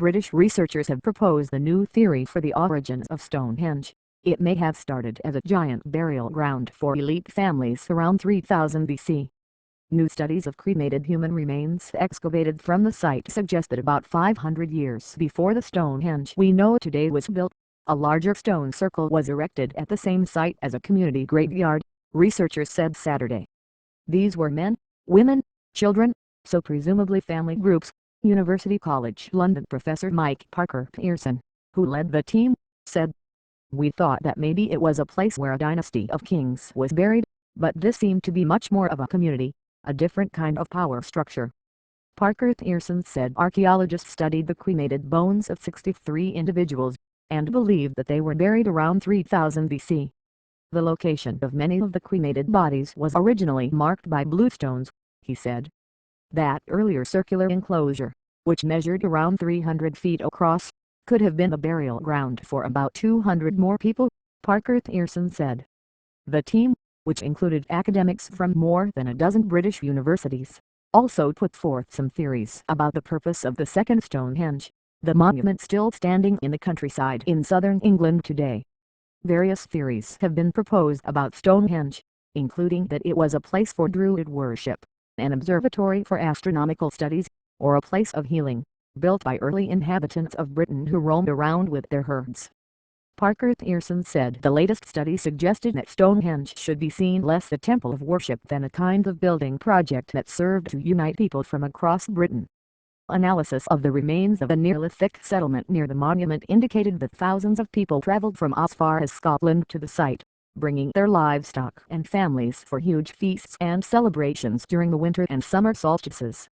British researchers have proposed a new theory for the origins of Stonehenge. It may have started as a giant burial ground for elite families around 3000 BC. New studies of cremated human remains excavated from the site suggest that about 500 years before the Stonehenge we know today was built, a larger stone circle was erected at the same site as a community graveyard, researchers said Saturday. These were men, women, children, so presumably family groups, University College London professor Mike Parker Pearson, who led the team, said. We thought that maybe it was a place where a dynasty of kings was buried, but this seemed to be much more of a community, a different kind of power structure. Parker Pearson said archaeologists studied the cremated bones of 63 individuals, and believed that they were buried around 3000 BC. The location of many of the cremated bodies was originally marked by bluestones, he said. That earlier circular enclosure, which measured around 300 feet across, could have been the burial ground for about 200 more people, Parker Pearson said. The team, which included academics from more than a dozen British universities, also put forth some theories about the purpose of the second Stonehenge, the monument still standing in the countryside in southern England today. Various theories have been proposed about Stonehenge, including that it was a place for Druid worship, an observatory for astronomical studies, or a place of healing, built by early inhabitants of Britain who roamed around with their herds. Parker Pearson said the latest study suggested that Stonehenge should be seen less a temple of worship than a kind of building project that served to unite people from across Britain. Analysis of the remains of a Neolithic settlement near the monument indicated that thousands of people traveled from as far as Scotland to the site, bringing their livestock and families for huge feasts and celebrations during the winter and summer solstices.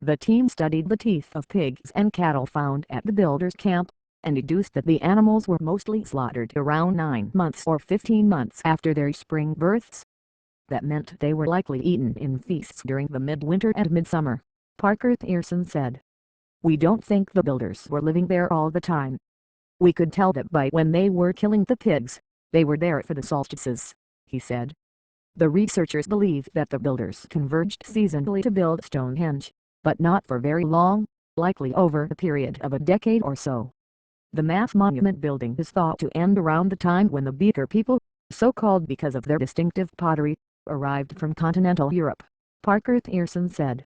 The team studied the teeth of pigs and cattle found at the builders' camp, and deduced that the animals were mostly slaughtered around 9 months or 15 months after their spring births. That meant they were likely eaten in feasts during the midwinter and midsummer, Parker Pearson said. We don't think the builders were living there all the time. We could tell that by when they were killing the pigs, they were there for the solstices, he said. The researchers believe that the builders converged seasonally to build Stonehenge, but not for very long, likely over a period of a decade or so. The mass monument building is thought to end around the time when the Beaker people, so called because of their distinctive pottery, arrived from continental Europe, Parker Pearson said.